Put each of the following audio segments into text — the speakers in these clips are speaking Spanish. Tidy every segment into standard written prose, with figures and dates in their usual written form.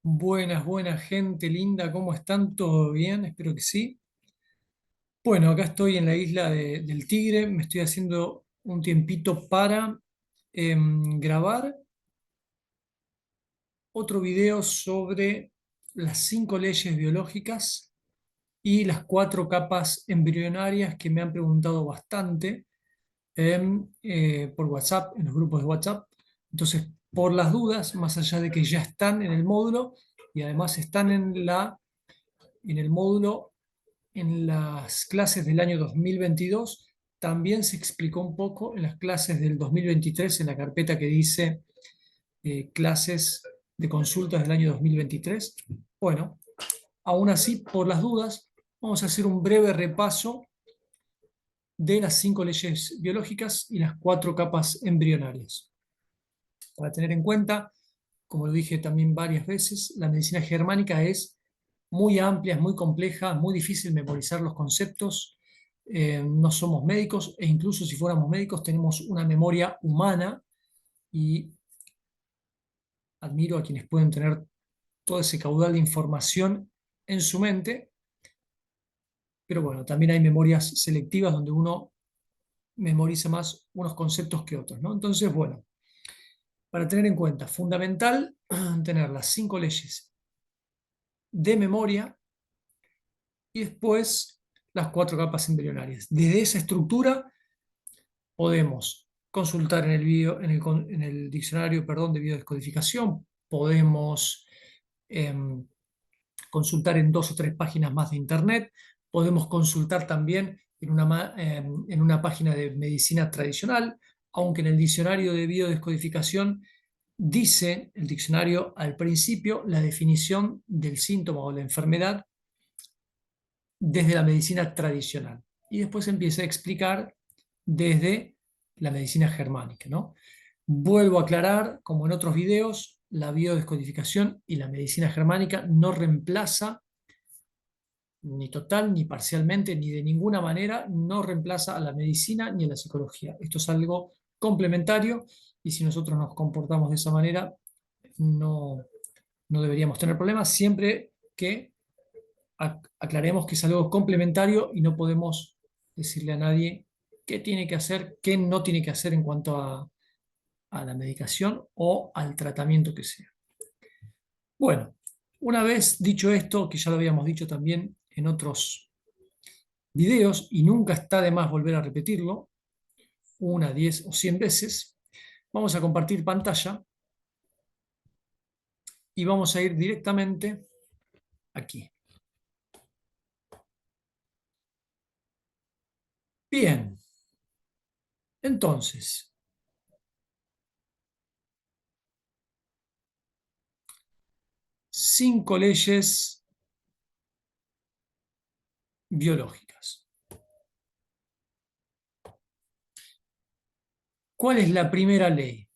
Buenas, buenas, gente linda, ¿cómo están? ¿Todo bien? Espero que sí. Bueno, acá estoy en la isla del Tigre, me estoy haciendo un tiempito para grabar otro video sobre las 5 leyes biológicas y las 4 capas embrionarias que me han preguntado bastante por WhatsApp, en los grupos de WhatsApp. Entonces, por las dudas, más allá de que ya están en el módulo y además están en el módulo en las clases del año 2022, también se explicó un poco en las clases del 2023, en la carpeta que dice clases de consultas del año 2023. Bueno, aún así, por las dudas, vamos a hacer un breve repaso de las 5 leyes biológicas y las 4 capas embrionarias. Para tener en cuenta, como lo dije también varias veces, la medicina germánica es muy amplia, es muy compleja, es muy difícil memorizar los conceptos. No somos médicos e incluso si fuéramos médicos tenemos una memoria humana y admiro a quienes pueden tener todo ese caudal de información en su mente, pero bueno, también hay memorias selectivas donde uno memoriza más unos conceptos que otros, ¿no? Entonces, bueno, para tener en cuenta, fundamental tener las 5 leyes de memoria y después las 4 capas embrionarias. Desde esa estructura podemos consultar en el, en el diccionario, perdón, de biodescodificación, podemos em, consultar en 2 o 3 páginas más de internet, podemos consultar también en una página de medicina tradicional, aunque en el diccionario de biodescodificación dice el diccionario al principio la definición del síntoma o la enfermedad desde la medicina tradicional y después empieza a explicar desde la medicina germánica, ¿no? Vuelvo a aclarar, como en otros videos, la biodescodificación y la medicina germánica no reemplaza ni total, ni parcialmente, ni de ninguna manera, no reemplaza a la medicina ni a la psicología. Esto es algo complementario y si nosotros nos comportamos de esa manera, no, no deberíamos tener problemas siempre que aclaremos que es algo complementario y no podemos decirle a nadie qué tiene que hacer, qué no tiene que hacer en cuanto a la medicación o al tratamiento que sea. Bueno, una vez dicho esto, que ya lo habíamos dicho también en otros videos y nunca está de más volver a repetirlo, 1, 10 o 100 veces, vamos a compartir pantalla y vamos a ir directamente aquí. Bien, entonces, 5 leyes biológicas. ¿Cuál es la primera ley?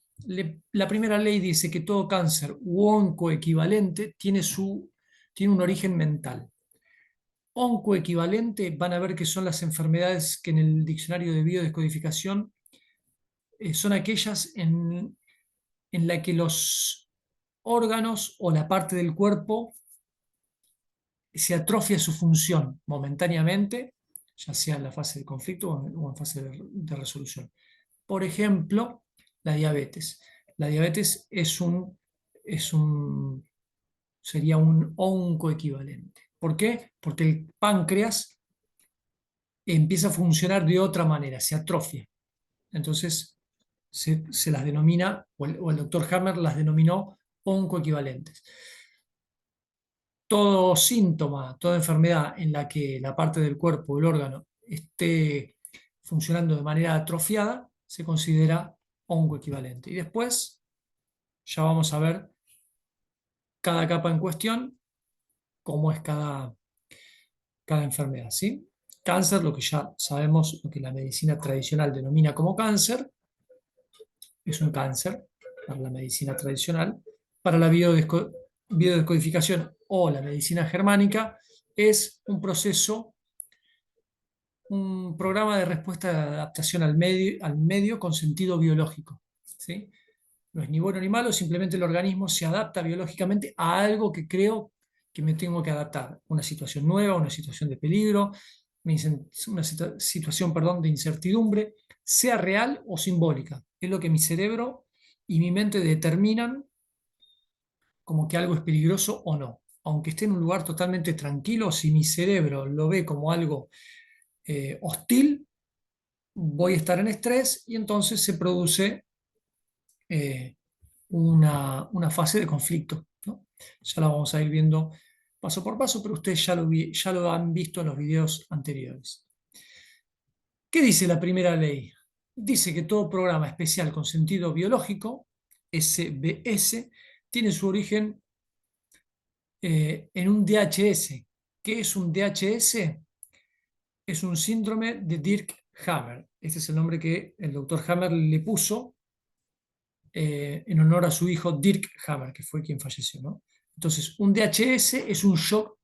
La primera ley dice que todo cáncer u oncoequivalente tiene un origen mental. Oncoequivalente van a ver que son las enfermedades que en el diccionario de biodescodificación son aquellas en la que los órganos o la parte del cuerpo se atrofia su función momentáneamente, ya sea en la fase de conflicto o en fase de resolución. Por ejemplo, la diabetes. La diabetes sería un oncoequivalente. ¿Por qué? Porque el páncreas empieza a funcionar de otra manera, se atrofia. Entonces se las denomina, o el doctor Hammer las denominó oncoequivalentes. Todo síntoma, toda enfermedad en la que la parte del cuerpo, el órgano, esté funcionando de manera atrofiada, se considera oncoequivalente. Y después ya vamos a ver cada capa en cuestión, cómo es cada enfermedad, ¿sí? Cáncer, lo que ya sabemos, lo que la medicina tradicional denomina como cáncer, es un cáncer para la medicina tradicional. Para la biodescodificación o la medicina germánica es un proceso, un programa de respuesta de adaptación al medio con sentido biológico, ¿sí? No es ni bueno ni malo, simplemente el organismo se adapta biológicamente a algo que creo que me tengo que adaptar. Una situación nueva, una situación de peligro, una situación, perdón, de incertidumbre, sea real o simbólica. Es lo que mi cerebro y mi mente determinan como que algo es peligroso o no. Aunque esté en un lugar totalmente tranquilo, si mi cerebro lo ve como algo hostil, voy a estar en estrés y entonces se produce eh, una fase de conflicto, ¿no? Ya la vamos a ir viendo paso por paso, pero ustedes ya lo han visto en los videos anteriores. ¿Qué dice la primera ley? Dice que todo programa especial con sentido biológico, SBS, tiene su origen en un DHS. ¿Qué es un DHS? Es un síndrome de Dirk-Hammer. Este es el nombre que el doctor Hammer le puso en honor a su hijo Dirk Hammer, que fue quien falleció, ¿no? Entonces, un DHS es un shock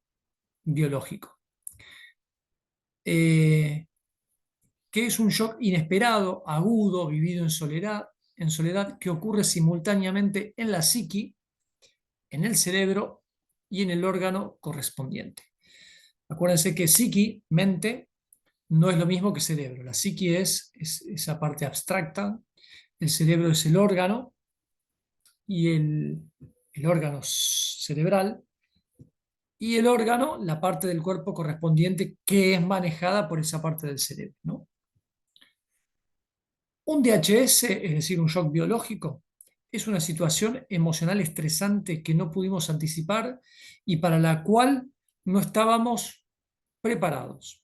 biológico, eh, que es un shock inesperado, agudo, vivido en soledad, que ocurre simultáneamente en la psiqui, en el cerebro y en el órgano correspondiente. Acuérdense que psiqui, mente, no es lo mismo que cerebro. La psiqui es esa parte abstracta, el cerebro es el órgano y el órgano cerebral, y el órgano, la parte del cuerpo correspondiente que es manejada por esa parte del cerebro, ¿no? Un DHS, es decir, un shock biológico, es una situación emocional estresante que no pudimos anticipar y para la cual no estábamos preparados.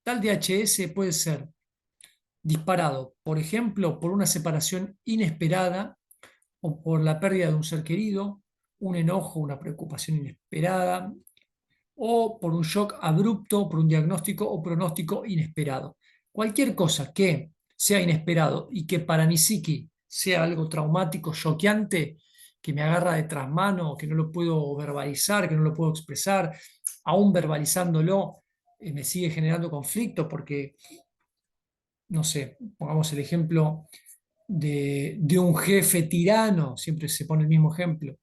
Tal DHS puede ser disparado, por ejemplo, por una separación inesperada o por la pérdida de un ser querido, un enojo, una preocupación inesperada, o por un shock abrupto, por un diagnóstico o pronóstico inesperado. Cualquier cosa que sea inesperado y que para mi psiqui sea algo traumático, choqueante, que me agarra de trasmano, que no lo puedo verbalizar, que no lo puedo expresar, aún verbalizándolo, me sigue generando conflicto porque, no sé, pongamos el ejemplo de un jefe tirano, siempre se pone el mismo ejemplo,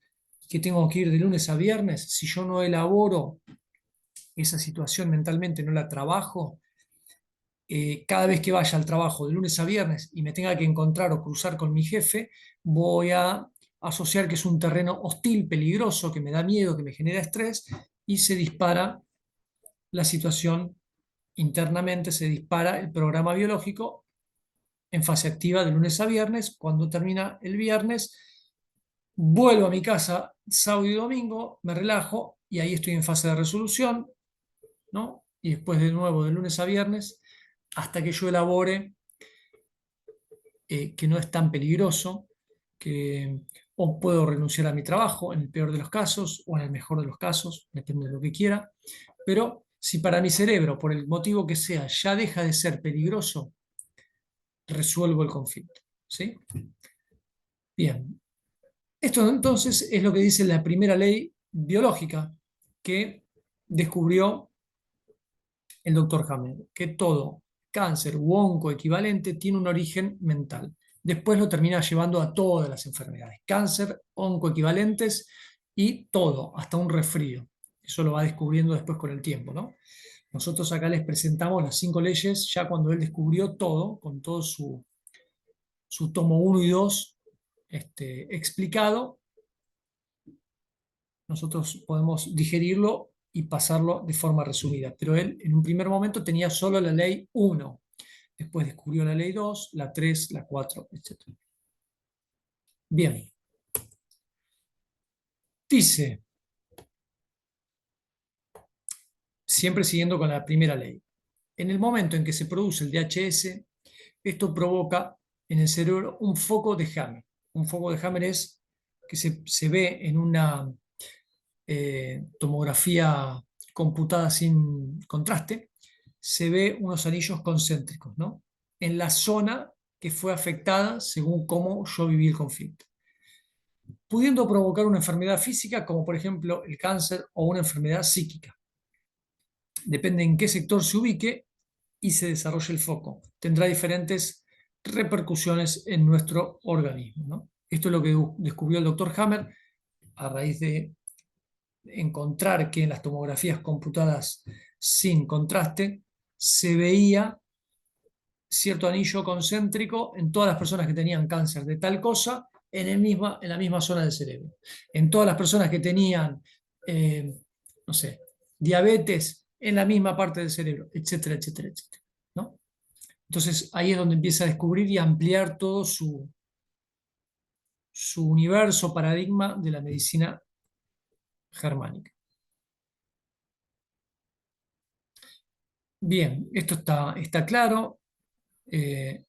que tengo que ir de lunes a viernes, si yo no elaboro esa situación mentalmente, no la trabajo, cada vez que vaya al trabajo de lunes a viernes y me tenga que encontrar o cruzar con mi jefe, voy a asociar que es un terreno hostil, peligroso, que me da miedo, que me genera estrés y se dispara la situación internamente, se dispara el programa biológico en fase activa de lunes a viernes. Cuando termina el viernes, vuelvo a mi casa sábado y domingo, me relajo y ahí estoy en fase de resolución, ¿no? Y después de nuevo de lunes a viernes, hasta que yo elabore que no es tan peligroso, que o puedo renunciar a mi trabajo en el peor de los casos o en el mejor de los casos, depende de lo que quiera, pero si para mi cerebro, por el motivo que sea, ya deja de ser peligroso, resuelvo el conflicto, ¿sí? Bien, esto entonces es lo que dice la primera ley biológica que descubrió el doctor Hammer, que todo cáncer u onco equivalente tiene un origen mental. Después lo termina llevando a todas las enfermedades, cáncer, onco equivalentes y todo, hasta un resfrío. Eso lo va descubriendo después con el tiempo, ¿no? Nosotros acá les presentamos las 5 leyes ya cuando él descubrió todo, con todo su tomo 1 y 2 explicado. Nosotros podemos digerirlo y pasarlo de forma resumida, pero él en un primer momento tenía solo la ley 1, después descubrió la ley 2, la 3, la 4, etc. Bien, dice, siempre siguiendo con la primera ley, en el momento en que se produce el DHS, esto provoca en el cerebro un foco de Hammer. Un foco de Hammer es que se ve en una tomografía computada sin contraste, se ve unos anillos concéntricos, ¿no? En la zona que fue afectada según cómo yo viví el conflicto, pudiendo provocar una enfermedad física como por ejemplo el cáncer o una enfermedad psíquica. Depende en qué sector se ubique y se desarrolle el foco. Tendrá diferentes repercusiones en nuestro organismo, ¿no? Esto es lo que descubrió el doctor Hammer a raíz de encontrar que en las tomografías computadas sin contraste se veía cierto anillo concéntrico en todas las personas que tenían cáncer de tal cosa en la misma zona del cerebro. En todas las personas que tenían, no sé, diabetes en la misma parte del cerebro, etcétera, etcétera, etcétera, ¿no? Entonces ahí es donde empieza a descubrir y a ampliar todo su universo, paradigma de la medicina germánica. Bien, esto está claro. Eh,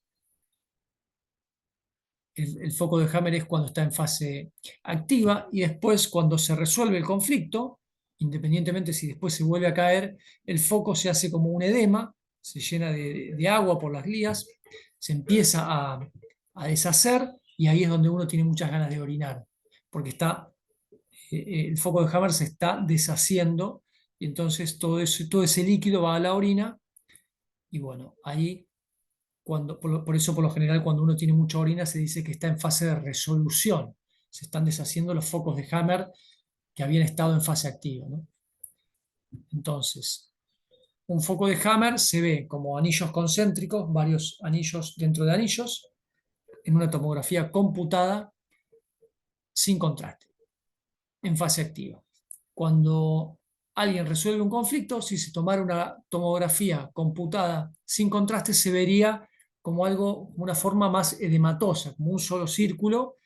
el foco de Hammer es cuando está en fase activa y después cuando se resuelve el conflicto, independientemente si después se vuelve a caer, el foco se hace como un edema, se llena de agua por las glías, se empieza a deshacer y ahí es donde uno tiene muchas ganas de orinar, porque el foco de Hammer se está deshaciendo y entonces todo ese líquido va a la orina y bueno, ahí por eso por lo general cuando uno tiene mucha orina se dice que está en fase de resolución. Se están deshaciendo los focos de Hammer que habían estado en fase activa, ¿no? Entonces, un foco de Hammer se ve como anillos concéntricos, varios anillos dentro de anillos, en una tomografía computada sin contraste, en fase activa. Cuando alguien resuelve un conflicto, si se tomara una tomografía computada sin contraste, se vería como algo, una forma más edematosa, como un solo círculo,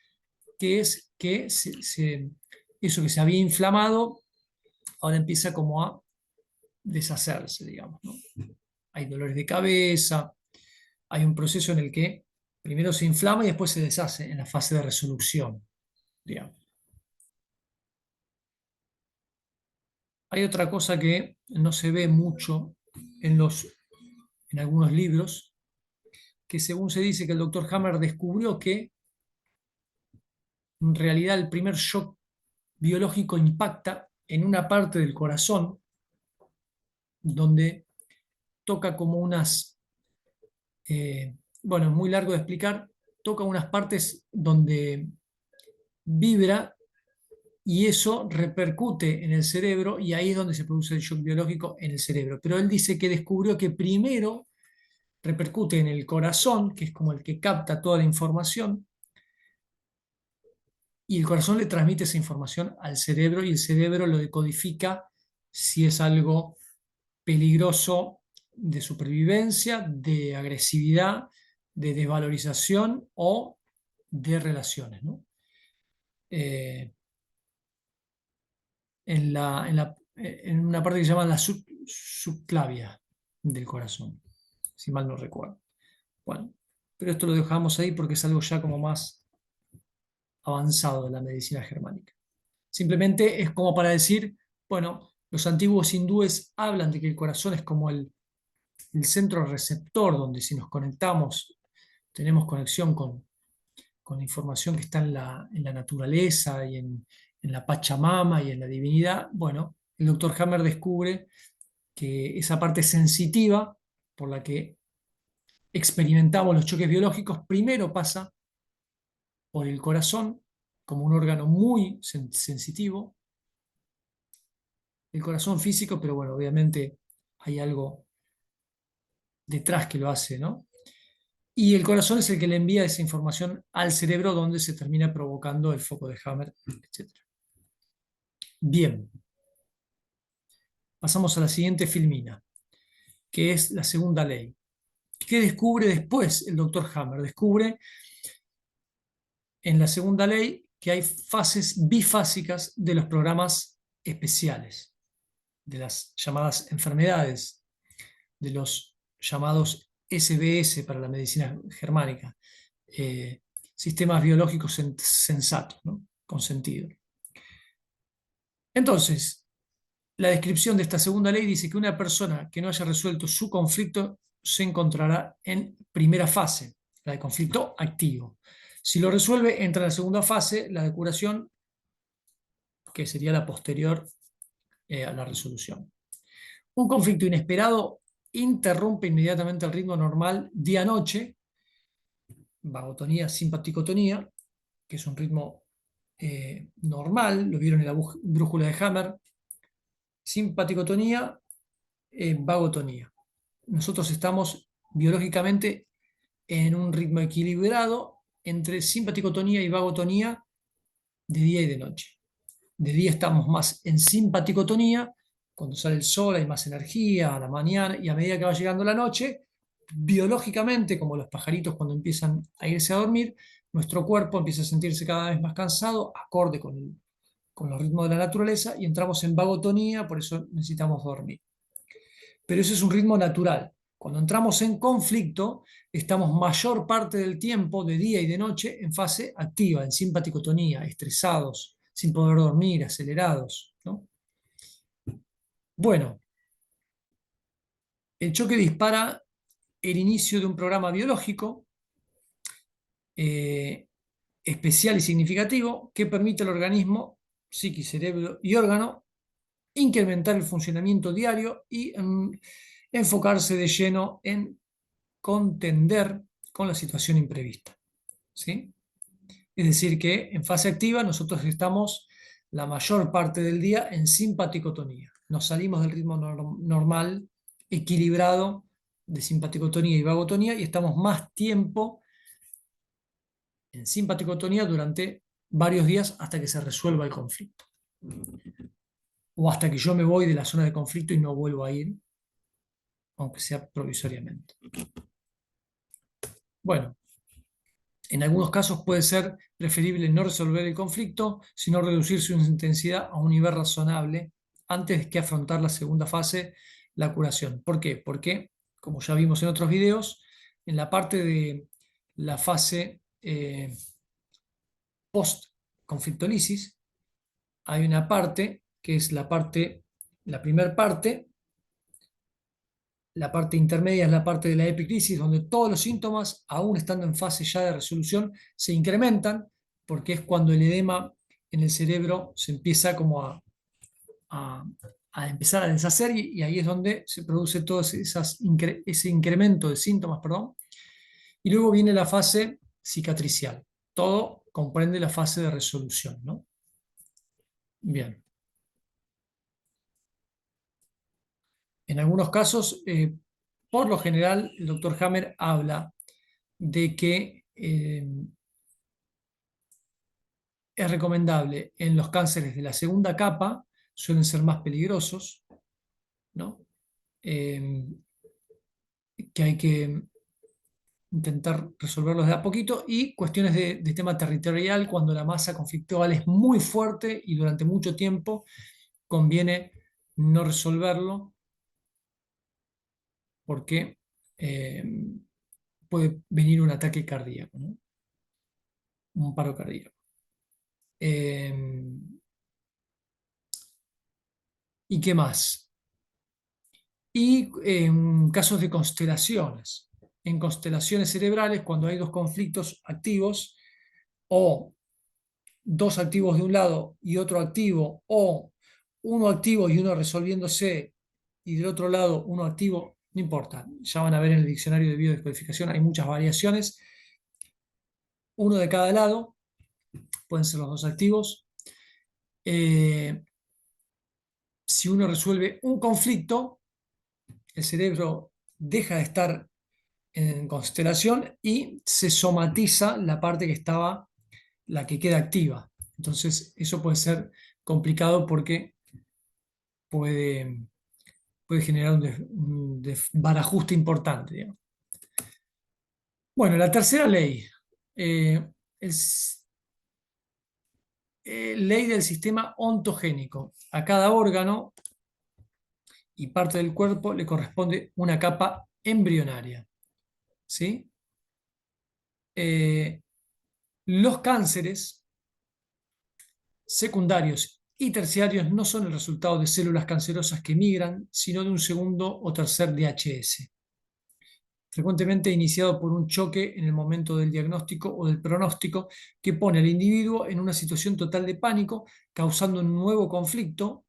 que es que eso que se había inflamado ahora empieza como a deshacerse, digamos, ¿no? Hay dolores de cabeza, hay un proceso en el que primero se inflama y después se deshace en la fase de resolución, digamos. Hay otra cosa que no se ve mucho en algunos libros, que según se dice que el doctor Hammer descubrió que en realidad el primer shock biológico impacta en una parte del corazón donde toca como bueno, es muy largo de explicar, toca unas partes donde vibra y eso repercute en el cerebro y ahí es donde se produce el shock biológico en el cerebro. Pero él dice que descubrió que primero repercute en el corazón, que es como el que capta toda la información, y el corazón le transmite esa información al cerebro y el cerebro lo decodifica si es algo peligroso de supervivencia, de agresividad, de desvalorización o de relaciones, ¿no? Eh, en una parte que se llama la subclavia del corazón, si mal no recuerdo. Bueno, pero esto lo dejamos ahí porque es algo ya como más avanzado de la medicina germánica. Simplemente es como para decir, bueno, los antiguos hindúes hablan de que el corazón es como el centro receptor donde si nos conectamos tenemos conexión con la información que está en la naturaleza y en la Pachamama y en la divinidad. Bueno, el doctor Hammer descubre que esa parte sensitiva por la que experimentamos los choques biológicos primero pasa por el corazón como un órgano muy sensitivo, el corazón físico, pero bueno, obviamente hay algo detrás que lo hace, ¿no? Y el corazón es el que le envía esa información al cerebro donde se termina provocando el foco de Hammer, etc. Bien, pasamos a la siguiente filmina, que es la segunda ley. ¿Qué descubre después el doctor Hammer? Descubre en la segunda ley que hay fases bifásicas de los programas especiales, de las llamadas enfermedades, de los llamados SBS para la medicina germánica, eh, sistemas biológicos sensatos, ¿no? Con sentido. Entonces, la descripción de esta segunda ley dice que una persona que no haya resuelto su conflicto se encontrará en primera fase, la de conflicto activo. Si lo resuelve, entra en la segunda fase, la de curación, que sería la posterior a la resolución. Un conflicto inesperado interrumpe inmediatamente el ritmo normal día-noche, vagotonía, simpaticotonía, que es un ritmo normal, lo vieron en la brújula de Hammer, simpaticotonía, vagotonía. Nosotros estamos biológicamente en un ritmo equilibrado entre simpaticotonía y vagotonía de día y de noche. De día estamos más en simpaticotonía, cuando sale el sol hay más energía a la mañana, y a medida que va llegando la noche, biológicamente, como los pajaritos cuando empiezan a irse a dormir, nuestro cuerpo empieza a sentirse cada vez más cansado, acorde con los ritmos de la naturaleza, y entramos en vagotonía, por eso necesitamos dormir. Pero ese es un ritmo natural. Cuando entramos en conflicto, estamos mayor parte del tiempo, de día y de noche, en fase activa, en simpaticotonía, estresados, sin poder dormir, acelerados, ¿no? Bueno, el choque dispara el inicio de un programa biológico eh, especial y significativo que permite al organismo, psiquis, cerebro y órgano incrementar el funcionamiento diario y enfocarse de lleno en contender con la situación imprevista, ¿sí? Es decir, que en fase activa nosotros estamos la mayor parte del día en simpaticotonía. Nos salimos del ritmo normal, equilibrado de simpaticotonía y vagotonía, y estamos más tiempo en simpaticotonía durante varios días hasta que se resuelva el conflicto. O hasta que yo me voy de la zona de conflicto y no vuelvo a ir, aunque sea provisoriamente. Bueno, en algunos casos puede ser preferible no resolver el conflicto, sino reducir su intensidad a un nivel razonable antes que afrontar la segunda fase, la curación. ¿Por qué? Porque, como ya vimos en otros videos, en la parte de la fase post-conflictolisis, hay una parte que es la primera parte. La parte intermedia es la parte de la epicrisis, donde todos los síntomas, aún estando en fase ya de resolución, se incrementan, porque es cuando el edema en el cerebro se empieza como a- a empezar a deshacer, y ahí es donde se produce todo ese incremento de síntomas, perdón. Y luego viene la fase cicatricial. Todo comprende la fase de resolución, ¿no? Bien. En algunos casos, por lo general, el doctor Hammer habla de que es recomendable en los cánceres de la segunda capa, suelen ser más peligrosos, ¿no? Eh, que hay que intentar resolverlos de a poquito, y cuestiones de tema territorial, cuando la masa conflictual es muy fuerte y durante mucho tiempo, conviene no resolverlo porque eh, puede venir un ataque cardíaco, ¿no? Un paro cardíaco. Eh, ¿Y qué más? Y en casos de constelaciones, en constelaciones cerebrales, cuando hay dos conflictos activos, o dos activos de un lado y otro activo, o uno activo y uno resolviéndose, y del otro lado uno activo, no importa, ya van a ver en el diccionario de biodescodificación, hay muchas variaciones, uno de cada lado, pueden ser los dos activos. Eh, si uno resuelve un conflicto, el cerebro deja de estar en constelación y se somatiza la parte que estaba, la que queda activa. Entonces, eso puede ser complicado porque puede, puede generar un desbarajuste importante, digamos. Bueno, la tercera ley es ley del sistema ontogénico. A cada órgano y parte del cuerpo le corresponde una capa embrionaria, ¿sí? Eh, los cánceres secundarios y terciarios no son el resultado de células cancerosas que migran, sino de un segundo o tercer DHS, frecuentemente iniciado por un choque en el momento del diagnóstico o del pronóstico, que pone al individuo en una situación total de pánico, causando un nuevo conflicto,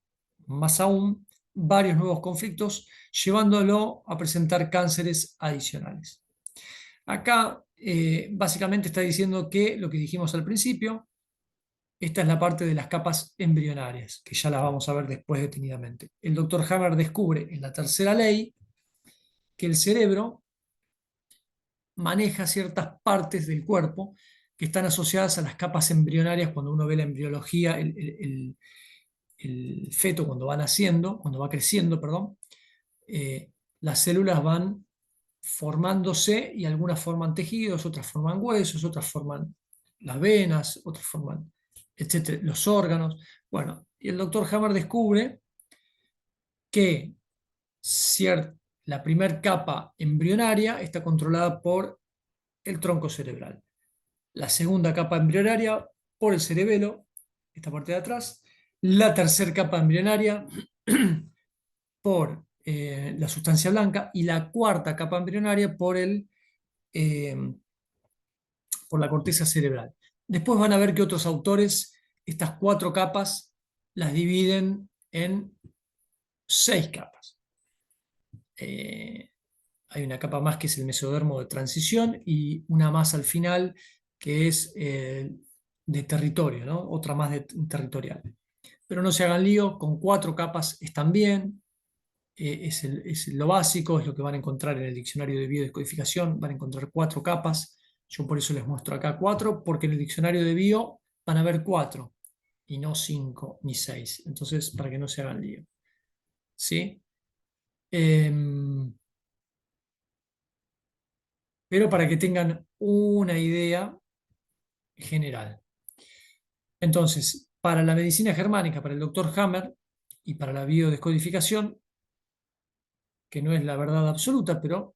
más aún, varios nuevos conflictos, llevándolo a presentar cánceres adicionales. Acá básicamente está diciendo que lo que dijimos al principio, esta es la parte de las capas embrionarias, que ya las vamos a ver después detenidamente. El doctor Hammer descubre en la tercera ley que el cerebro maneja ciertas partes del cuerpo que están asociadas a las capas embrionarias. Cuando uno ve la embriología, el feto cuando va naciendo, cuando va creciendo, perdón, las células van formándose y algunas forman tejidos, otras forman huesos, otras forman las venas, otras forman, etcétera, los órganos. Bueno, y el doctor Hammer descubre que la primera capa embrionaria está controlada por el tronco cerebral, la segunda capa embrionaria por el cerebelo, esta parte de atrás, la tercera capa embrionaria por la sustancia blanca y la cuarta capa embrionaria eh, por la corteza cerebral. Después van a ver que otros autores estas cuatro capas las dividen en seis capas. Hay una capa más que es el mesodermo de transición y una más al final que es de territorio, ¿no? Otra más de territorial. Pero no se hagan lío, con cuatro capas están bien, es lo básico, es lo que van a encontrar en el diccionario de biodescodificación, van a encontrar cuatro capas. Yo por eso les muestro acá cuatro, porque en el diccionario de bio van a ver cuatro y no cinco ni seis. Entonces, para que no se hagan lío. ¿Sí? Pero para que tengan una idea general. Entonces, para la medicina germánica, para el doctor Hammer y para la biodescodificación, que no es la verdad absoluta, pero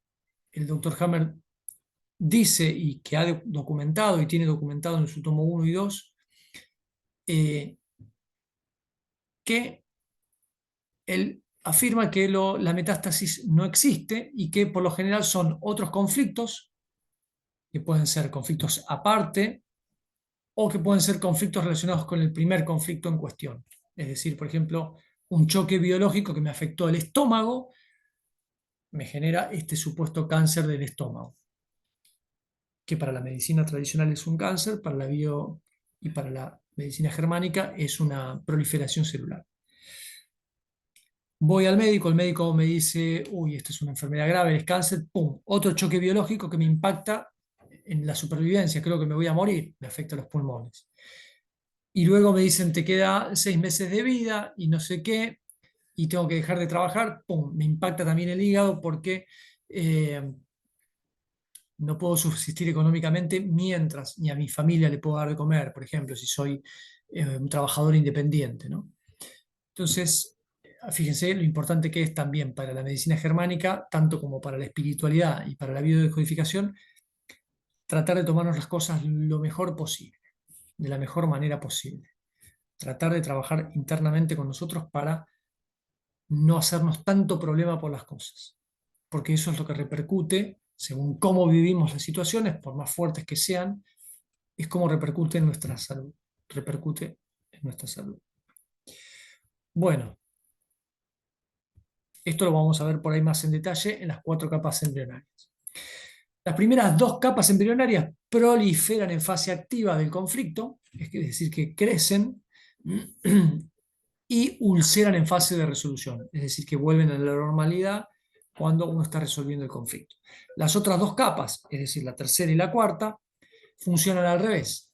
el doctor Hammer dice y que ha documentado y tiene documentado en su tomo 1 y 2, que él afirma que la metástasis no existe y que por lo general son otros conflictos, que pueden ser conflictos aparte o que pueden ser conflictos relacionados con el primer conflicto en cuestión. Es decir, por ejemplo, un choque biológico que me afectó el estómago me genera este supuesto cáncer del estómago, que para la medicina tradicional es un cáncer, para la bio y para la medicina germánica es una proliferación celular. Voy al médico, el médico me dice, uy, esto es una enfermedad grave, es cáncer, pum, otro choque biológico que me impacta en la supervivencia, creo que me voy a morir, me afecta los pulmones. Y luego me dicen, te queda 6 meses de vida y no sé qué, y tengo que dejar de trabajar, pum, me impacta también el hígado porque no puedo subsistir económicamente mientras ni a mi familia le puedo dar de comer, por ejemplo, si soy un trabajador independiente, ¿no? Entonces, fíjense lo importante que es también para la medicina germánica, tanto como para la espiritualidad y para la biodescodificación, tratar de tomarnos las cosas lo mejor posible, de la mejor manera posible. Tratar de trabajar internamente con nosotros para no hacernos tanto problema por las cosas, porque eso es lo que repercute, según cómo vivimos las situaciones, por más fuertes que sean, es cómo repercute en nuestra salud. Repercute en nuestra salud. Bueno, esto lo vamos a ver por ahí más en detalle en las cuatro capas embrionarias. Las primeras dos capas embrionarias proliferan en fase activa del conflicto, es decir, que crecen y ulceran en fase de resolución, es decir, que vuelven a la normalidad cuando uno está resolviendo el conflicto. Las otras dos capas, es decir, la tercera y la cuarta, funcionan al revés.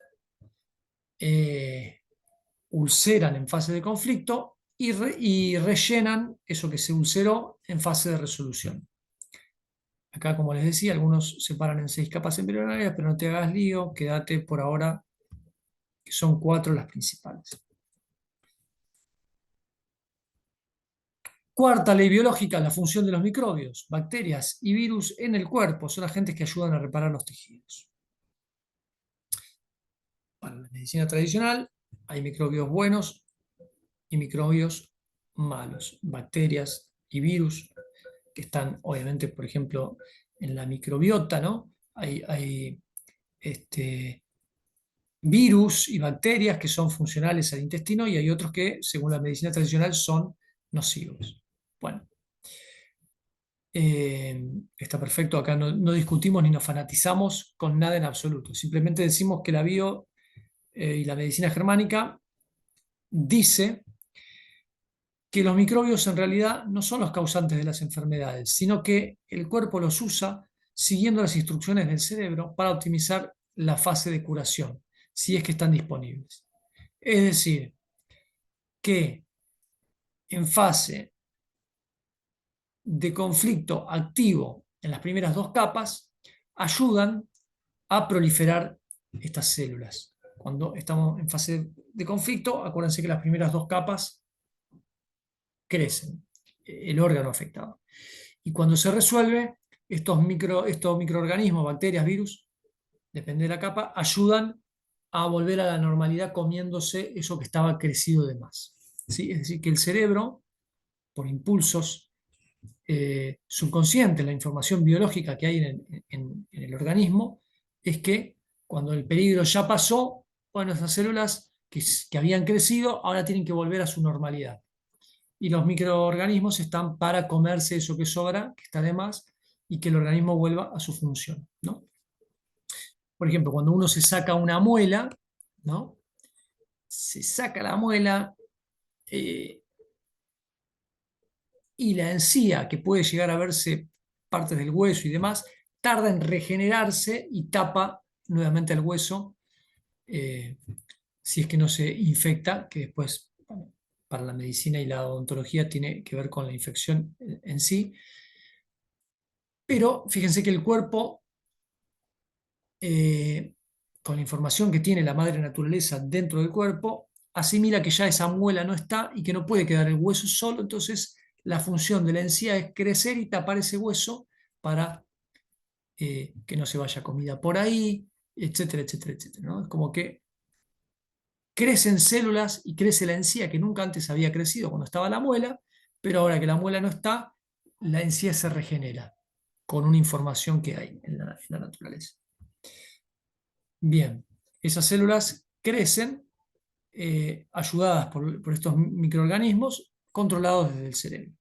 Ulceran en fase de conflicto y rellenan eso que se ulceró en fase de resolución. Acá, como les decía, algunos se paran en 6 capas embrionarias, pero no te hagas lío, quédate por ahora, que son 4 las principales. Cuarta ley biológica, la función de los microbios, bacterias y virus en el cuerpo son agentes que ayudan a reparar los tejidos. Para la medicina tradicional hay microbios buenos y microbios malos, bacterias y virus que están, obviamente, por ejemplo, en la microbiota, ¿no? Hay virus y bacterias que son funcionales al intestino y hay otros que, según la medicina tradicional, son nocivos. Bueno, Está perfecto, acá no discutimos ni nos fanatizamos con nada en absoluto. Simplemente decimos que la bio y la medicina germánica dice que los microbios en realidad no son los causantes de las enfermedades, sino que el cuerpo los usa siguiendo las instrucciones del cerebro para optimizar la fase de curación, si es que están disponibles. Es decir, que en fase de conflicto activo en las primeras dos capas ayudan a proliferar estas células. Cuando estamos en fase de conflicto, acuérdense que las primeras dos capas crecen, el órgano afectado. Y cuando se resuelve, estos microorganismos, bacterias, virus, depende de la capa, ayudan a volver a la normalidad comiéndose eso que estaba crecido de más. ¿Sí? Es decir, que el cerebro, por impulsos subconscientes, la información biológica que hay en el organismo, es que cuando el peligro ya pasó, bueno, esas células que habían crecido ahora tienen que volver a su normalidad. Y los microorganismos están para comerse eso que sobra, que está de más, y que el organismo vuelva a su función, ¿no? Por ejemplo, cuando uno se saca una muela, ¿no? Se saca la muela eh, y la encía, que puede llegar a verse partes del hueso y demás, tarda en regenerarse y tapa nuevamente el hueso, eh, si es que no se infecta, que después, bueno, para la medicina y la odontología tiene que ver con la infección en sí. Pero fíjense que el cuerpo, eh, con la información que tiene la madre naturaleza dentro del cuerpo, asimila que ya esa muela no está y que no puede quedar el hueso solo, entonces la función de la encía es crecer y tapar ese hueso para que no se vaya comida por ahí, etcétera, etcétera, etcétera, ¿no? Es como que crecen células y crece la encía que nunca antes había crecido cuando estaba la muela, pero ahora que la muela no está, la encía se regenera con una información que hay en la naturaleza. Bien, esas células crecen ayudadas por estos microorganismos controlados desde el cerebro.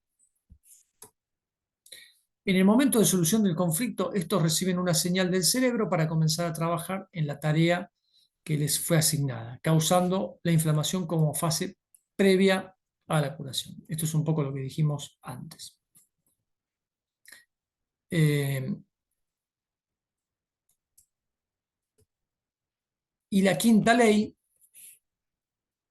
En el momento de solución del conflicto, estos reciben una señal del cerebro para comenzar a trabajar en la tarea que les fue asignada, causando la inflamación como fase previa a la curación. Esto es un poco lo que dijimos antes. Eh, y la quinta ley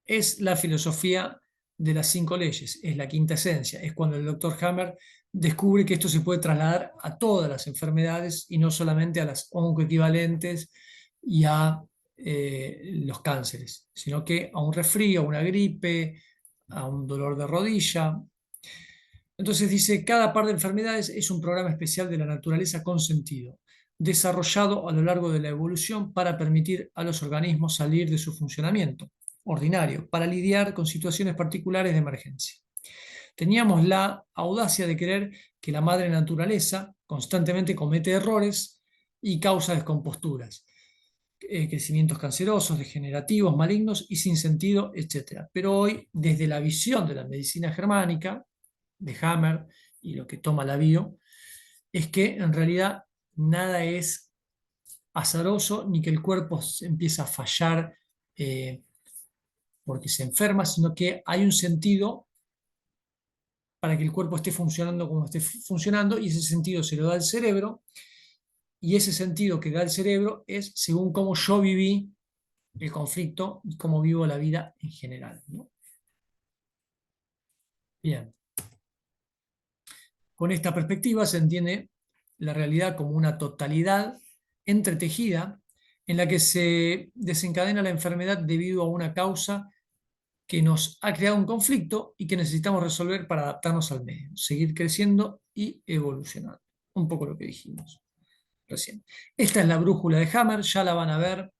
es la filosofía de las cinco leyes, es la quinta esencia, es cuando el doctor Hammer descubre que esto se puede trasladar a todas las enfermedades y no solamente a las oncoequivalentes y a los cánceres, sino que a un resfrío, a una gripe, a un dolor de rodilla. Entonces dice, cada par de enfermedades es un programa especial de la naturaleza con sentido, desarrollado a lo largo de la evolución para permitir a los organismos salir de su funcionamiento ordinario, para lidiar con situaciones particulares de emergencia. Teníamos la audacia de creer que la madre naturaleza constantemente comete errores y causa descomposturas, crecimientos cancerosos, degenerativos, malignos y sin sentido, etc. Pero hoy, desde la visión de la medicina germánica, de Hammer y lo que toma la bio, es que en realidad nada es azaroso ni que el cuerpo empieza a fallar porque se enferma, sino que hay un sentido para que el cuerpo esté funcionando como esté funcionando y ese sentido se lo da el cerebro y ese sentido que da el cerebro es según cómo yo viví el conflicto y cómo vivo la vida en general, ¿no? Bien, con esta perspectiva se entiende la realidad como una totalidad entretejida en la que se desencadena la enfermedad debido a una causa que nos ha creado un conflicto y que necesitamos resolver para adaptarnos al medio, seguir creciendo y evolucionando. Un poco lo que dijimos recién. Esta es la brújula de Hammer, ya la van a ver,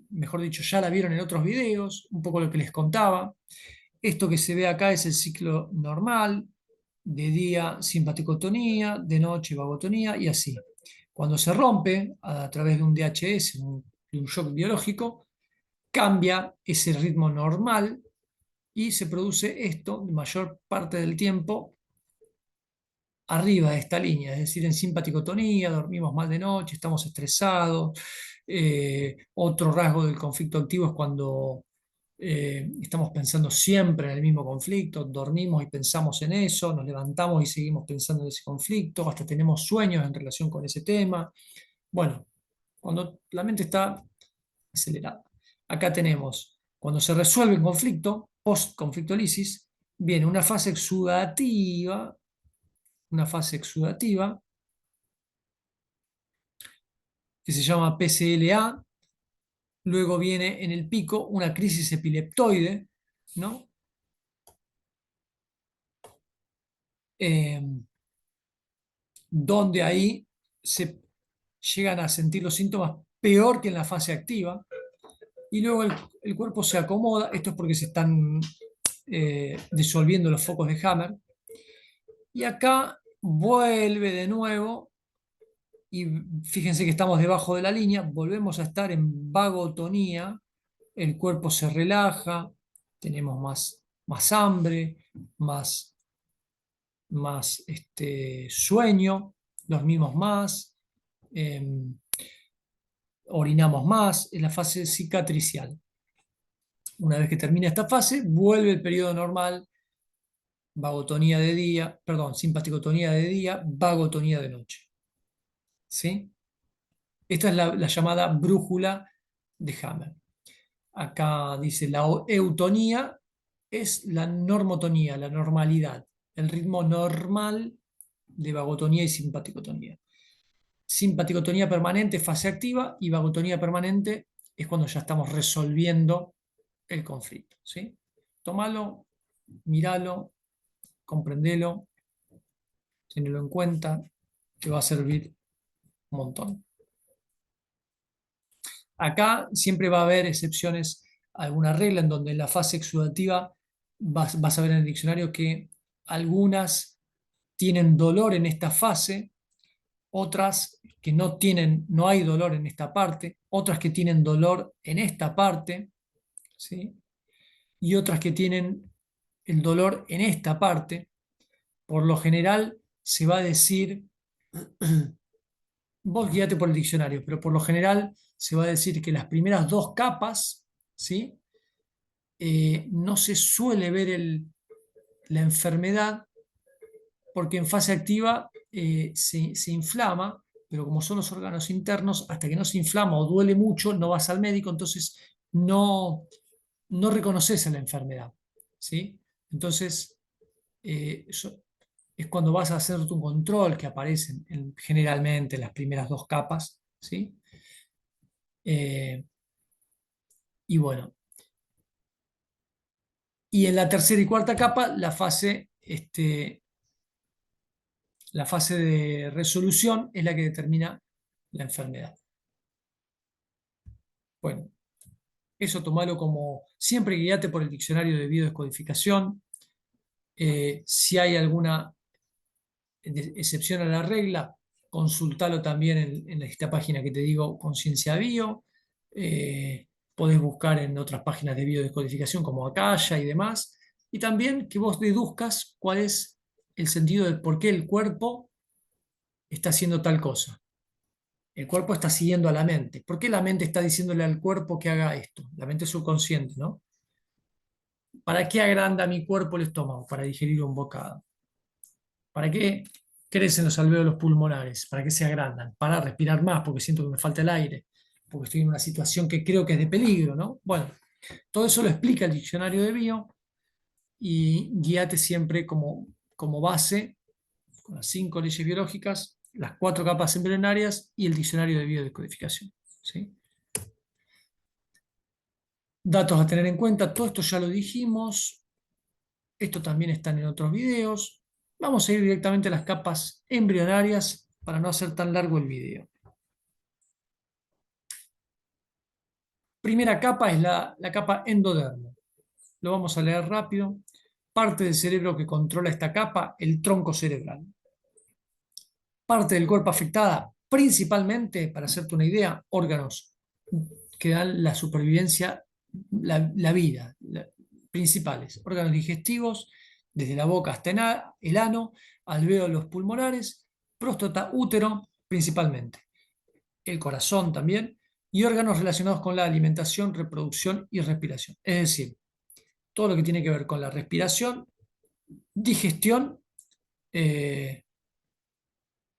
mejor dicho, ya la vieron en otros videos, un poco lo que les contaba. Esto que se ve acá es el ciclo normal, de día simpaticotonía, de noche vagotonía y así. Cuando se rompe a través de un DHS, de un shock biológico, cambia ese ritmo normal y se produce esto, la mayor parte del tiempo, arriba de esta línea, es decir, en simpaticotonía, dormimos mal de noche, estamos estresados. Otro rasgo del conflicto activo es cuando estamos pensando siempre en el mismo conflicto, dormimos y pensamos en eso, nos levantamos y seguimos pensando en ese conflicto, hasta tenemos sueños en relación con ese tema. Bueno, cuando la mente está acelerada. Acá tenemos, cuando se resuelve el conflicto, post-conflictolisis, viene una fase exudativa que se llama PCLA. Luego viene en el pico una crisis epileptoide, ¿no? Eh, donde ahí se llegan a sentir los síntomas peor que en la fase activa, y luego el cuerpo se acomoda. Esto es porque se están disolviendo los focos de Hammer, y acá vuelve de nuevo, y fíjense que estamos debajo de la línea, volvemos a estar en vagotonía, el cuerpo se relaja, tenemos más hambre, más, más sueño, dormimos más, eh, orinamos más, es la fase cicatricial. Una vez que termina esta fase, vuelve el periodo normal, vagotonía de día, perdón, simpaticotonía de día, vagotonía de noche. ¿Sí? Esta es la llamada brújula de Hammer. Acá dice la eutonía es la normotonía, la normalidad, el ritmo normal de vagotonía y simpaticotonía. Simpaticotonía permanente, fase activa, y vagotonía permanente es cuando ya estamos resolviendo el conflicto. ¿Sí? Tómalo, míralo, comprendelo, tenelo en cuenta, te va a servir un montón. Acá siempre va a haber excepciones a alguna regla, en donde en la fase exudativa vas a ver en el diccionario que algunas tienen dolor en esta fase, otras que no tienen, no hay dolor en esta parte, otras que tienen dolor en esta parte, ¿sí? Y otras que tienen el dolor en esta parte. Por lo general se va a decir, vos guíate por el diccionario, pero por lo general se va a decir que las primeras dos capas, ¿sí? No se suele ver la enfermedad, porque en fase activa se inflama, pero como son los órganos internos, hasta que no se inflama o duele mucho, no vas al médico, entonces no reconoces a la enfermedad. ¿Sí? Entonces, eso es cuando vas a hacer tu control que aparecen generalmente las primeras dos capas. ¿Sí? Eh, y bueno, y en la tercera y cuarta capa, la fase de resolución es la que determina la enfermedad. Bueno, eso tomalo como siempre, guíate por el diccionario de biodescodificación. Si hay alguna excepción a la regla, consultalo también en esta página que te digo, Conciencia Bio. Podés buscar en otras páginas de biodescodificación como Acaya y demás. Y también que vos deduzcas cuál es el sentido del por qué el cuerpo está haciendo tal cosa. El cuerpo está siguiendo a la mente. ¿Por qué la mente está diciéndole al cuerpo que haga esto? La mente subconsciente, ¿no? ¿Para qué agranda mi cuerpo el estómago? Para digerir un bocado. ¿Para qué crecen los alvéolos pulmonares? ¿Para qué se agrandan? Para respirar más, porque siento que me falta el aire, porque estoy en una situación que creo que es de peligro, ¿no? Bueno, todo eso lo explica el diccionario de bio, y guíate siempre como base con las 5 leyes biológicas, las 4 capas embrionarias y el diccionario de biodescodificación. ¿Sí? Datos a tener en cuenta, todo esto ya lo dijimos, esto también está en otros videos. Vamos a ir directamente a las capas embrionarias para no hacer tan largo el video. Primera capa es la capa endodermo. Lo vamos a leer rápido. Parte del cerebro que controla esta capa, el tronco cerebral. Parte del cuerpo afectada, principalmente, para hacerte una idea, órganos que dan la supervivencia, la vida, principales, órganos digestivos, desde la boca hasta el ano, alvéolos pulmonares, próstata, útero principalmente, el corazón también, y órganos relacionados con la alimentación, reproducción y respiración. Es decir, todo lo que tiene que ver con la respiración, digestión eh,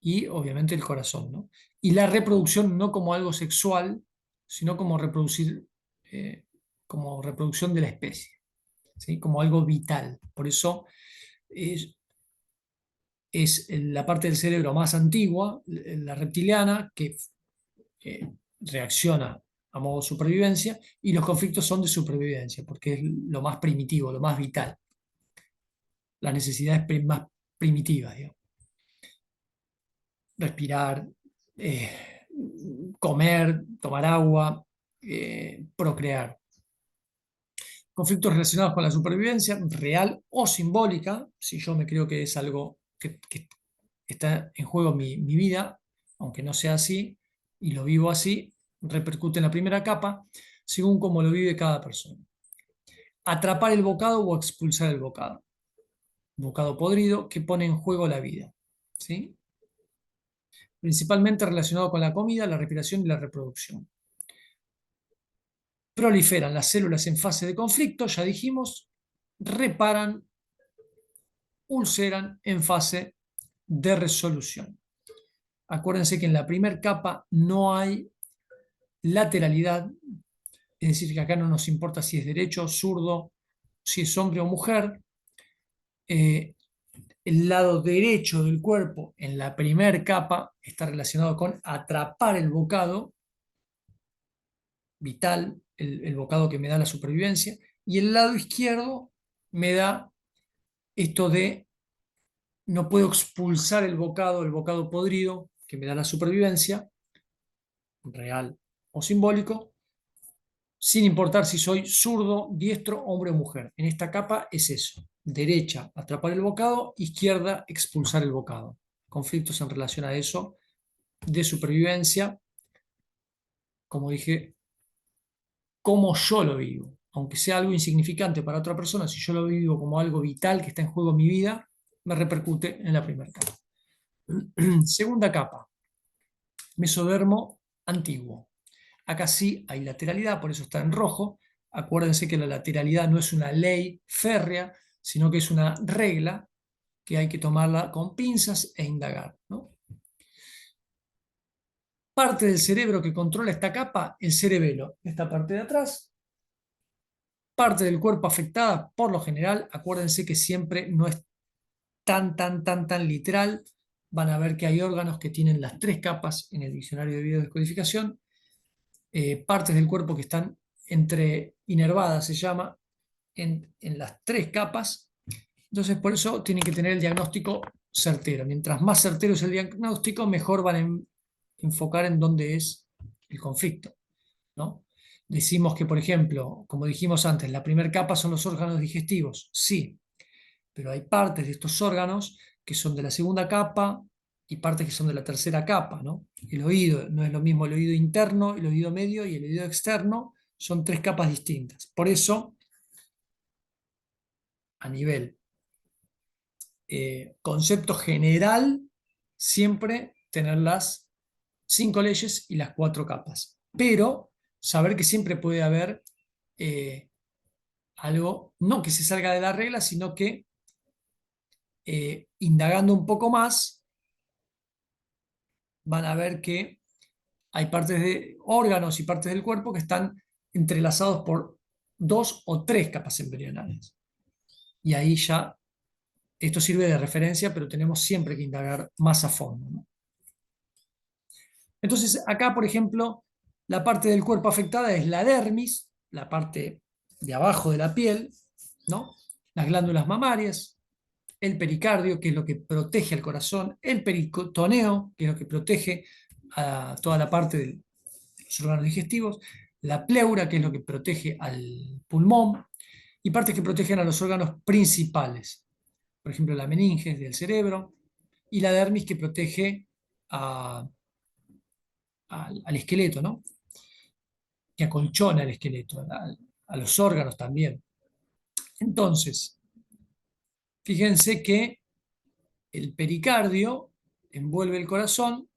y obviamente el corazón, ¿no? Y la reproducción no como algo sexual, sino como reproducir, eh, como reproducción de la especie, ¿sí? Como algo vital. Por eso es la parte del cerebro más antigua, la reptiliana, que reacciona a modo de supervivencia, y los conflictos son de supervivencia, porque es lo más primitivo, lo más vital, las necesidades más primitivas, digamos. Respirar, comer, tomar agua, procrear. Conflictos relacionados con la supervivencia, real o simbólica, si yo me creo que es algo que está en juego mi vida, aunque no sea así, y lo vivo así, repercute en la primera capa, según cómo lo vive cada persona. Atrapar el bocado o expulsar el bocado. Bocado podrido que pone en juego la vida, ¿sí? Principalmente relacionado con la comida, la respiración y la reproducción. Proliferan las células en fase de conflicto, ya dijimos, reparan, ulceran en fase de resolución. Acuérdense que en la primera capa no hay lateralidad, es decir, que acá no nos importa si es derecho, zurdo, si es hombre o mujer. Eh, el lado derecho del cuerpo en la primera capa está relacionado con atrapar el bocado vital, el bocado que me da la supervivencia, y el lado izquierdo me da esto de no puedo expulsar el bocado podrido que me da la supervivencia, real o simbólico, sin importar si soy zurdo, diestro, hombre o mujer. En esta capa es eso. Derecha, atrapar el bocado, izquierda, expulsar el bocado. Conflictos en relación a eso de supervivencia, como dije, como yo lo vivo. Aunque sea algo insignificante para otra persona, si yo lo vivo como algo vital que está en juego en mi vida, me repercute en la primera capa. Segunda capa, mesodermo antiguo. Acá sí hay lateralidad, por eso está en rojo. Acuérdense que la lateralidad no es una ley férrea, sino que es una regla que hay que tomarla con pinzas e indagar, ¿no? Parte del cerebro que controla esta capa, el cerebelo, esta parte de atrás. Parte del cuerpo afectada, por lo general, acuérdense que siempre no es tan literal. Van a ver que hay órganos que tienen las tres capas en el diccionario de biodescodificación. Partes del cuerpo que están entre inervadas, se llama, en las tres capas. Entonces, por eso tienen que tener el diagnóstico certero. Mientras más certero es el diagnóstico, mejor van a enfocar en dónde es el conflicto, ¿no? Decimos que, por ejemplo, como dijimos antes, la primera capa son los órganos digestivos. Sí, pero hay partes de estos órganos que son de la segunda capa y partes que son de la tercera capa, ¿no? El oído no es lo mismo el oído interno, el oído medio y el oído externo, son tres capas distintas. Por eso, a nivel concepto general, siempre tener las cinco leyes y las cuatro capas. Pero saber que siempre puede haber eh, algo, no que se salga de la regla, sino que indagando un poco más, van a ver que hay partes de órganos y partes del cuerpo que están entrelazados por dos o tres capas embrionales. Y ahí ya, esto sirve de referencia, pero tenemos siempre que indagar más a fondo, ¿no? Entonces, acá, por ejemplo, la parte del cuerpo afectada es la dermis, la parte de abajo de la piel, ¿no? Las glándulas mamarias, el pericardio, que es lo que protege al corazón, el peritoneo, que es lo que protege a toda la parte de los órganos digestivos, la pleura, que es lo que protege al pulmón, y partes que protegen a los órganos principales, por ejemplo, la meninge del cerebro, y la dermis que protege a al esqueleto, ¿no? Que acolchona el esqueleto, a los órganos también. Entonces, Fíjense que el pericardio envuelve el corazón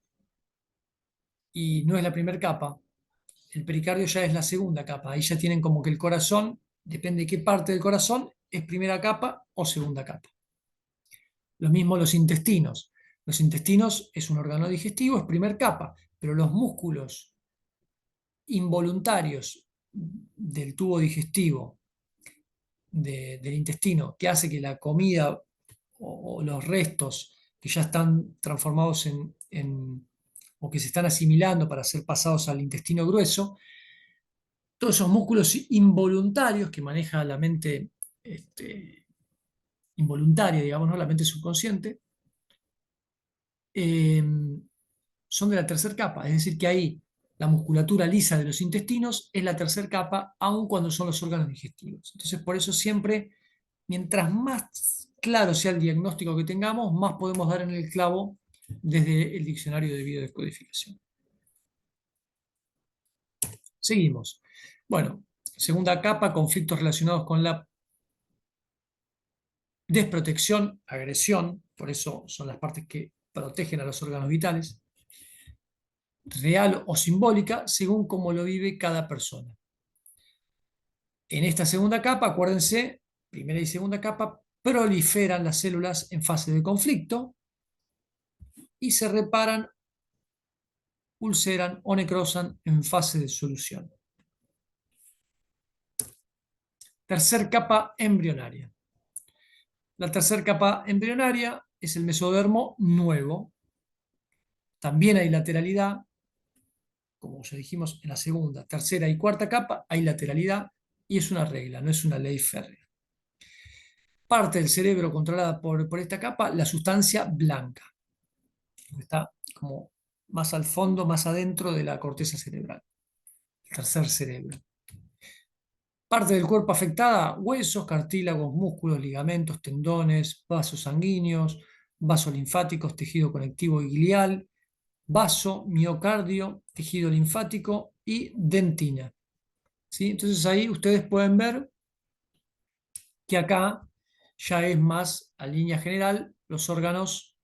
y no es la primera capa. El pericardio ya es la segunda capa. Ahí ya tienen como que el corazón, depende de qué parte del corazón, es primera capa o segunda capa. Lo mismo los intestinos. Los intestinos es un órgano digestivo, es primera capa, pero los músculos involuntarios del tubo digestivo, del intestino, que hace que la comida o los restos que ya están transformados o que se están asimilando para ser pasados al intestino grueso, todos esos músculos involuntarios que maneja la mente involuntaria, digamos, ¿no? La mente subconsciente, eh, son de la tercera capa, es decir, que ahí la musculatura lisa de los intestinos es la tercera capa, aun cuando son los órganos digestivos. Entonces, por eso siempre, mientras más claro sea el diagnóstico que tengamos, más podemos dar en el clavo desde el diccionario de biodescodificación. Seguimos. Bueno, segunda capa, conflictos relacionados con la desprotección, agresión, por eso son las partes que protegen a los órganos vitales, real o simbólica, según cómo lo vive cada persona. En esta segunda capa, acuérdense, primera y segunda capa, proliferan las células en fase de conflicto y se reparan, ulceran o necrosan en fase de solución. Tercer capa embrionaria. La tercera capa embrionaria es el mesodermo nuevo. También hay lateralidad, como ya dijimos en la segunda, tercera y cuarta capa, hay lateralidad y es una regla, no es una ley férrea. Parte del cerebro controlada por esta capa, la sustancia blanca, que está como más al fondo, más adentro de la corteza cerebral, el tercer cerebro. Parte del cuerpo afectada, huesos, cartílagos, músculos, ligamentos, tendones, vasos sanguíneos, vasos linfáticos, tejido conectivo y glial, vaso, miocardio, tejido linfático y dentina. ¿Sí? Entonces ahí ustedes pueden ver que acá ya es más a línea general los órganos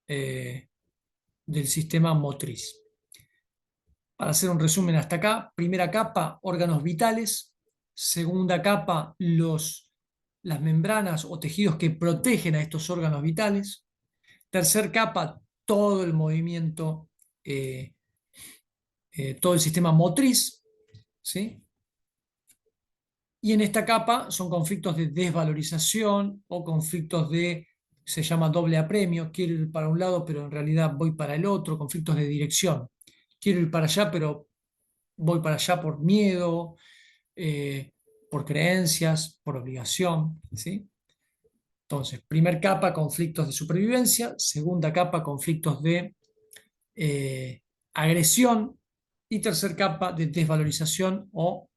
del sistema motriz. Para hacer un resumen hasta acá, primera capa, órganos vitales. Segunda capa, las membranas o tejidos que protegen a estos órganos vitales. Tercer capa, todo el movimiento, todo el sistema motriz, ¿sí? Y en esta capa son conflictos de desvalorización o conflictos se llama doble apremio, quiero ir para un lado pero en realidad voy para el otro, conflictos de dirección. Quiero ir para allá pero voy para allá por miedo, por creencias, por obligación, ¿sí? Entonces, primer capa, conflictos de supervivencia. Segunda capa, conflictos de agresión. Y tercer capa, de desvalorización o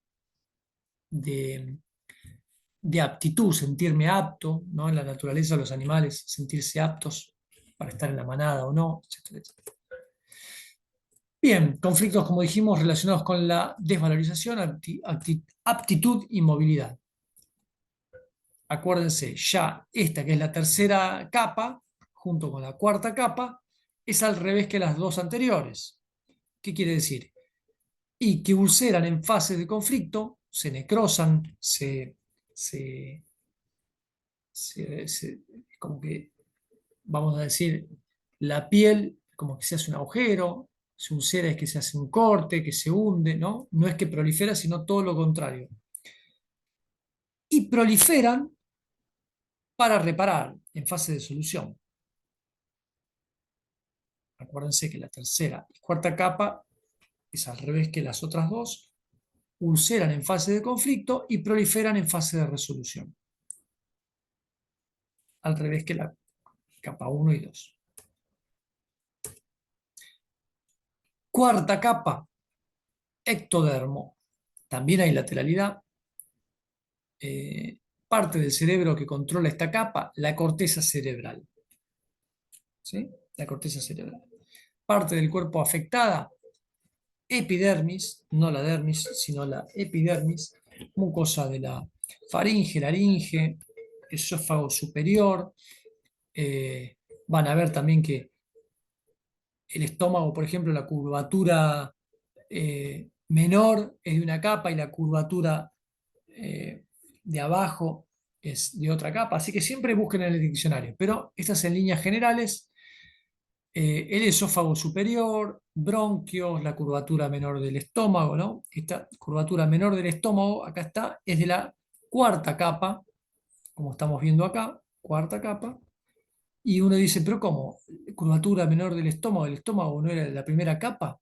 de, de aptitud, sentirme apto, ¿no? En la naturaleza de los animales, sentirse aptos para estar en la manada o no, etcétera, etcétera. Bien, conflictos, como dijimos, relacionados con la desvalorización, aptitud y movilidad. Acuérdense, ya esta que es la tercera capa, junto con la cuarta capa, es al revés que las dos anteriores. ¿Qué quiere decir? Y que ulceran en fase de conflicto, se necrosan, como que, vamos a decir, la piel como que se hace un agujero, se ulcera es que se hace un corte, que se hunde, ¿no? No es que prolifera, sino todo lo contrario. Y proliferan para reparar en fase de solución. Acuérdense que la tercera y cuarta capa es al revés que las otras dos, ulceran en fase de conflicto y proliferan en fase de resolución. Al revés que la capa 1 y 2. Cuarta capa, ectodermo. También hay lateralidad. Parte del cerebro que controla esta capa, la corteza cerebral. ¿Sí? La corteza cerebral. Parte del cuerpo afectada, epidermis, no la dermis, sino la epidermis, mucosa de la faringe, laringe, esófago superior. Van a ver también que el estómago, por ejemplo, la curvatura menor es de una capa y la curvatura de abajo es de otra capa, así que siempre busquen en el diccionario, pero estas en líneas generales, el esófago superior, bronquios, la curvatura menor del estómago, ¿no? Esta curvatura menor del estómago, acá está, es de la cuarta capa, como estamos viendo acá, cuarta capa, y uno dice, pero ¿cómo? ¿Curvatura menor del estómago? ¿El estómago no era de la primera capa?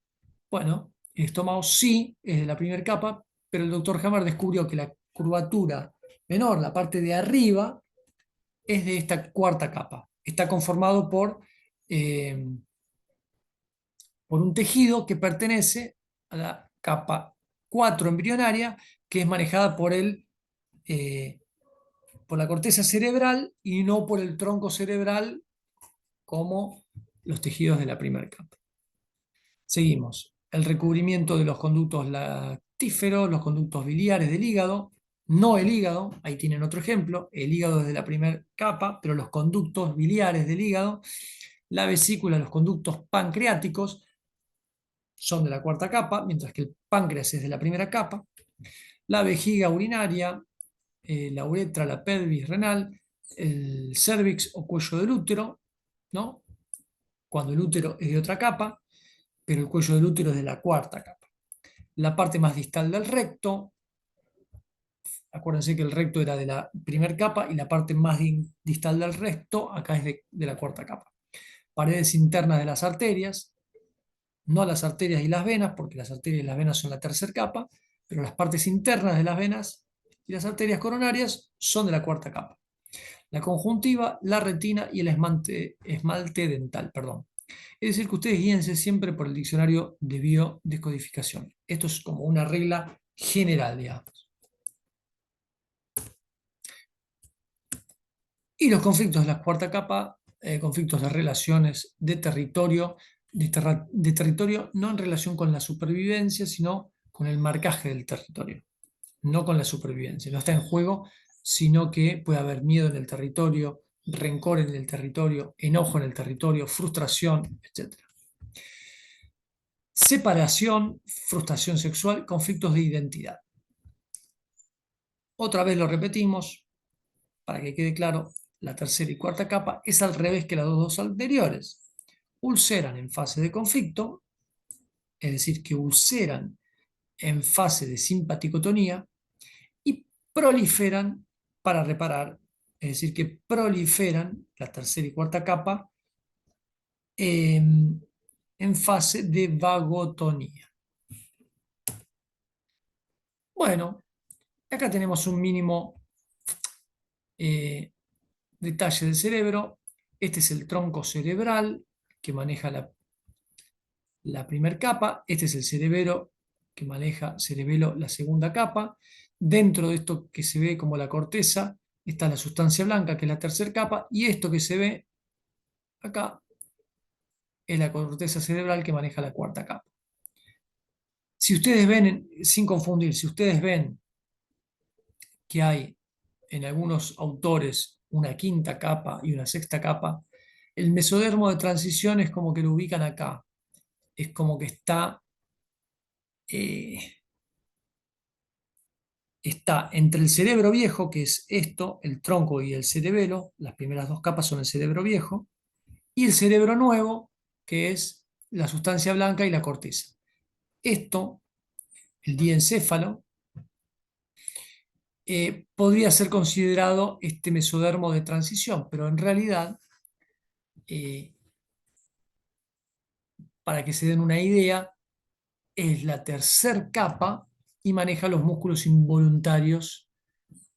Bueno, el estómago sí es de la primera capa, pero el doctor Hammer descubrió que la curvatura menor, la parte de arriba, es de esta cuarta capa. Está conformado eh, por un tejido que pertenece a la capa 4 embrionaria, que es manejada eh, por la corteza cerebral y no por el tronco cerebral como los tejidos de la primera capa. Seguimos. El recubrimiento de los conductos lactíferos, los conductos biliares del hígado, no el hígado, ahí tienen otro ejemplo, el hígado es de la primera capa, pero los conductos biliares del hígado, la vesícula, los conductos pancreáticos son de la cuarta capa, mientras que el páncreas es de la primera capa, la vejiga urinaria, la uretra, la pelvis renal, el cérvix o cuello del útero, ¿no? Cuando el útero es de otra capa, pero el cuello del útero es de la cuarta capa. La parte más distal del recto, acuérdense que el recto era de la primera capa y la parte más distal del recto acá es de la cuarta capa. Paredes internas de las arterias, no las arterias y las venas, porque las arterias y las venas son la tercera capa, pero las partes internas de las venas y las arterias coronarias son de la cuarta capa. La conjuntiva, la retina y el esmalte dental, perdón. Es decir, que ustedes guíense siempre por el diccionario de biodescodificación. Esto es como una regla general, digamos. Y los conflictos de la cuarta capa, conflictos de relaciones de territorio, no en relación con la supervivencia, sino con el marcaje del territorio, no con la supervivencia. No está en juego, sino que puede haber miedo en el territorio, rencor en el territorio, enojo en el territorio, frustración, etc. Separación, frustración sexual, conflictos de identidad. Otra vez lo repetimos, para que quede claro, la tercera y cuarta capa es al revés que las dos anteriores. Ulceran en fase de conflicto, es decir, que ulceran en fase de simpaticotonía y proliferan para reparar, es decir, que proliferan la tercera y cuarta capa en fase de vagotonía. Bueno, acá tenemos un mínimo eh, detalle del cerebro. Este es el tronco cerebral que maneja la primera capa. Este es el cerebelo que maneja cerebelo la segunda capa. Dentro de esto que se ve como la corteza está la sustancia blanca, que es la tercera capa, y esto que se ve acá es la corteza cerebral que maneja la cuarta capa. Si ustedes ven, sin confundir, si ustedes ven que hay en algunos autores una quinta capa y una sexta capa, el mesodermo de transición es como que lo ubican acá, es como que eh, está entre el cerebro viejo, que es esto, el tronco y el cerebelo, las primeras dos capas son el cerebro viejo, y el cerebro nuevo, que es la sustancia blanca y la corteza. Esto, el diencéfalo, podría ser considerado este mesodermo de transición, pero en realidad, eh, para que se den una idea, es la tercer capa y maneja los músculos involuntarios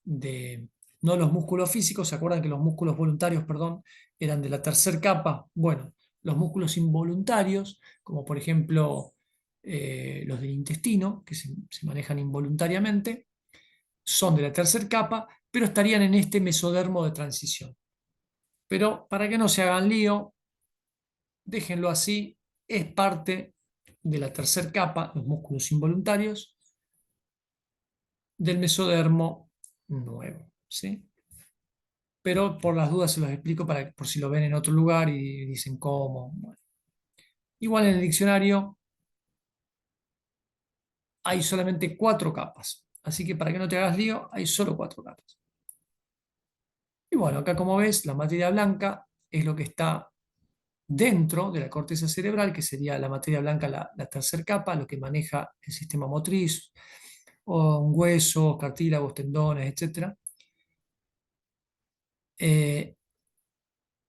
no los músculos físicos. ¿Se acuerdan que los músculos voluntarios, perdón, eran de la tercer capa? Bueno, los músculos involuntarios, como por ejemplo los del intestino, que se manejan involuntariamente, son de la tercera capa, pero estarían en este mesodermo de transición. Pero para que no se hagan lío, déjenlo así, es parte de la tercera capa, los músculos involuntarios, del mesodermo nuevo, ¿sí? pero por las dudas se los explico por si lo ven en otro lugar y dicen cómo. Bueno, igual en el diccionario hay solamente 4 capas, así que para que no te hagas lío, hay solo 4 capas. Y bueno, acá como ves, la materia blanca es lo que está dentro de la corteza cerebral, que sería la materia blanca, la tercera capa, lo que maneja el sistema motriz, o huesos, cartílagos, tendones, etc. Eh,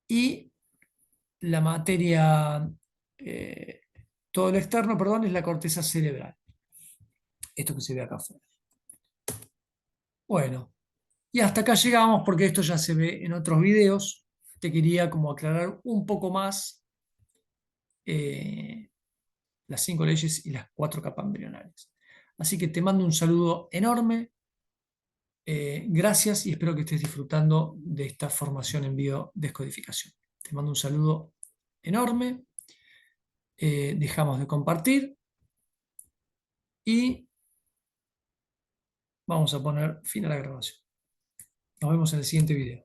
y la materia, eh, todo lo externo, perdón, es la corteza cerebral, esto que se ve acá afuera. Bueno, y hasta acá llegamos porque esto ya se ve en otros videos. Te quería como aclarar un poco más eh, las 5 leyes y las 4 capas embrionarias. Así que te mando un saludo enorme. Gracias y espero que estés disfrutando de esta formación en biodescodificación. Te mando un saludo enorme. Dejamos de compartir y vamos a poner fin a la grabación. Nos vemos en el siguiente video.